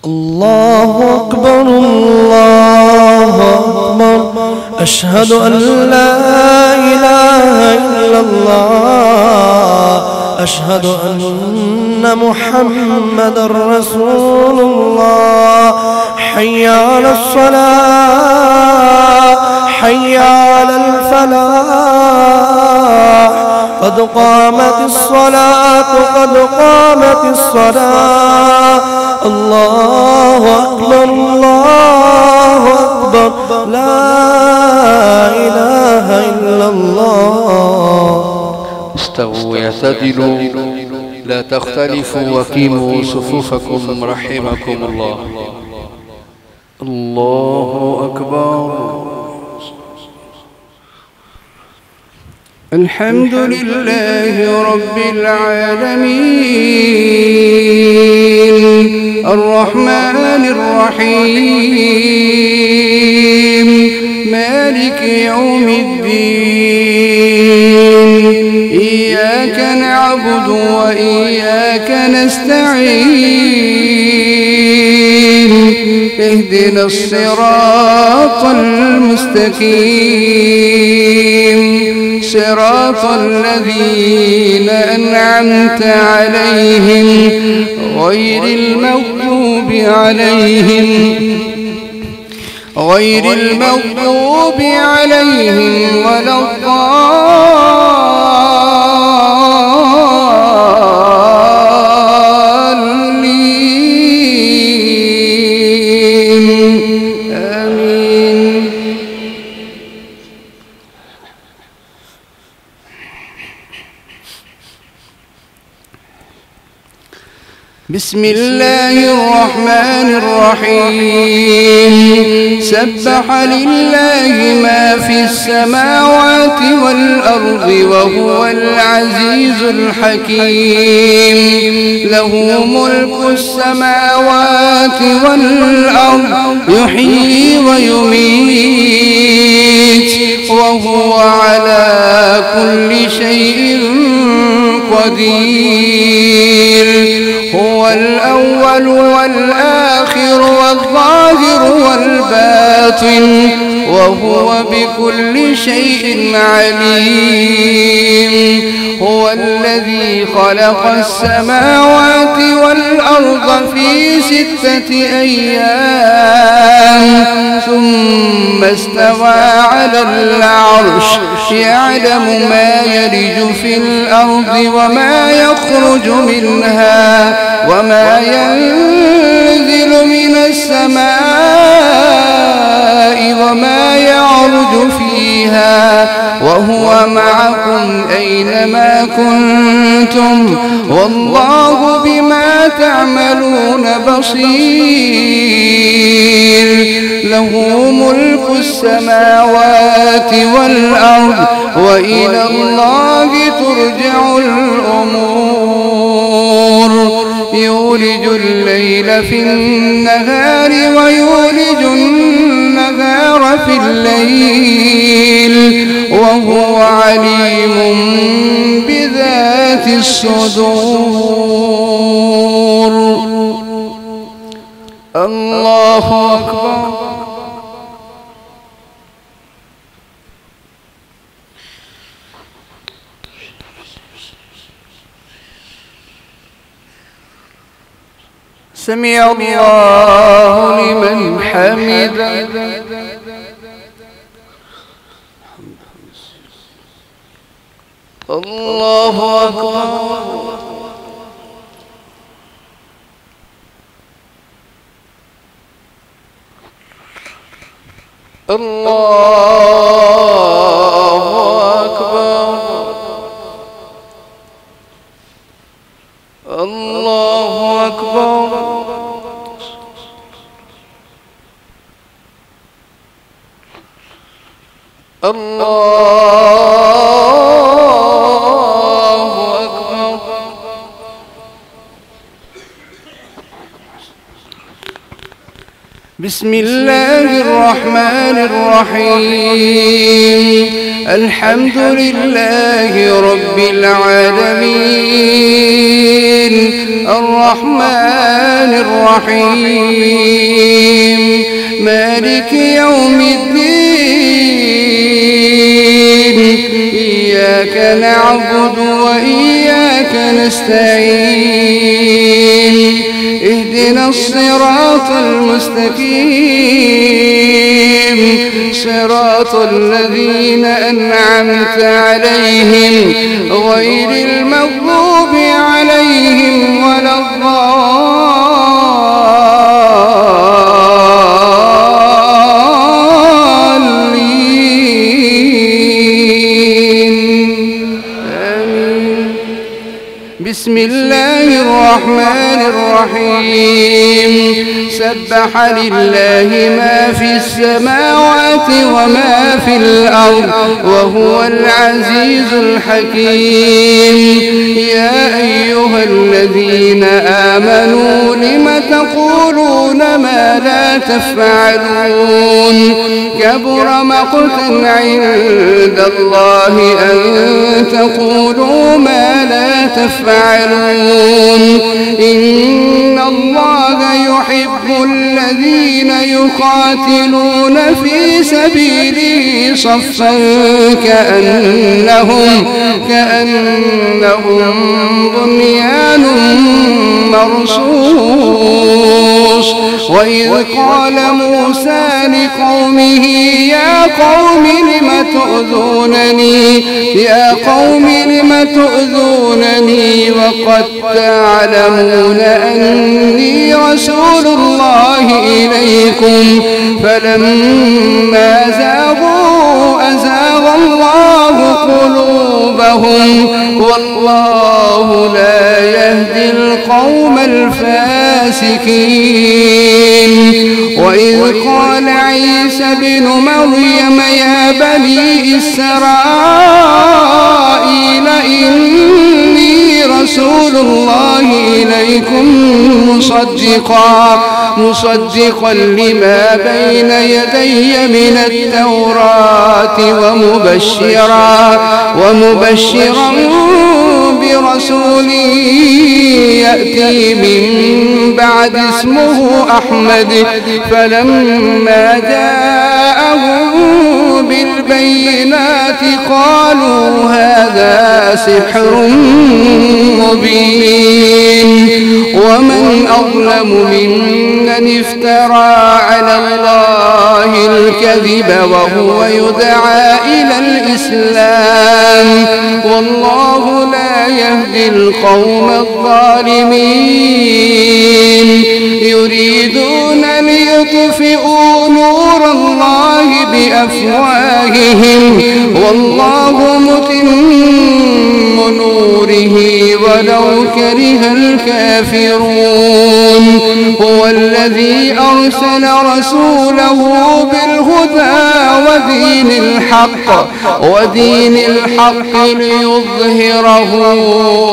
الله أكبر الله أكبر أشهد أن لا إله إلا الله أشهد أن محمدا رسول الله حي على الصلاة حي على الفلاح قد قامت الصلاة قد قامت الصلاة الله أكبر الله أكبر لا إله إلا الله. استووا واعتدلوا لا تختلفوا وقيموا صفوفكم رحمكم الله. الله أكبر. الحمد لله رب العالمين الرحمن الرحيم مالك يوم الدين إياك نعبد وإياك نستعين اهدنا الصراط المستقيم صراط الذين أنعمت عليهم غير المغضوب عليهم ولا الضالين آمين. بسم الله الرحمن الرحيم سبح لله ما في السماوات والأرض وهو العزيز الحكيم له ملك السماوات والأرض يحيي ويميت وهو على كل شيء قدير هو الأول والآخر والظاهر والباطن وهو بكل شيء عليم هو الذي خلق السماوات والأرض في 6 أيام ثم استوى على العرش يعلم ما يلج في الأرض وما يخرج منها وما ينزل من السماء وما يعرج فيها وهو معكم أينما كنتم والله بما تعملون بصير له ملك السماوات والأرض وإلى الله ترجع الأمور يولج الليل في النهار ويولج النهار في الليل وهو عليم بذات الصدور. الله أكبر. سمع الله لمن حمده. الله أكبر. الله أكبر. الله أكبر. الله أكبر. بسم الله الرحمن الرحيم الحمد لله رب العالمين الرحمن الرحيم الرحيم مالك يوم الدين إياك نعبد وإياك نستعين اهدنا الصراط المستقيم صراط الذين أنعمت عليهم غير المغضوب عليهم ولا الضالين آمين. بسم الله الرحمن الرحيم سبح لله ما في السماوات وما في الأرض وهو العزيز الحكيم يا أيها الذين آمنوا لم تقولون ما لا تفعلون كبر مقتا عند الله أن تقولوا ما لا تفعلون إن الله يحب الذين يقاتلون في سبيله صفا كأنهم بنيان مرصوص وإذ قال موسى لقومه يا قوم لم تؤذونني وقد تعلمون أني رسول الله إليكم فلما زاغوا أزاغ الله قلوبهم والله لا يهدي القوم الفاسقين وإذ قال عيسى ابن مريم يا بني إسرائيل إني رسول الله إليكم مصدقا لما بين يدي من التوراة ومبشرا برسول يأتي من بعد اسمه أحمد فلما جاءهم بالبينات قالوا هذا سحر مبين ومن أظلم ممن افترى على الله الكذب وهو يدعى إلى الإسلام والله لا يهدي القوم الظالمين يريدون ليطفئوا نور الله بأفواههم والله متم نوره ولو كره الكافرون هو الذي أرسل رسوله بالهدى ودين الحق ليظهره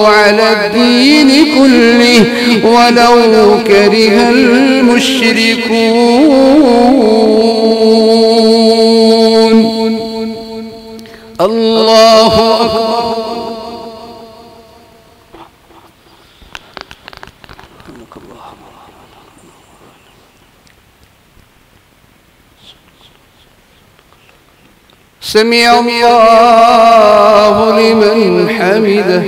على الدين كله ولو كره المشركون الله أكبر. سمع الله لمن حمده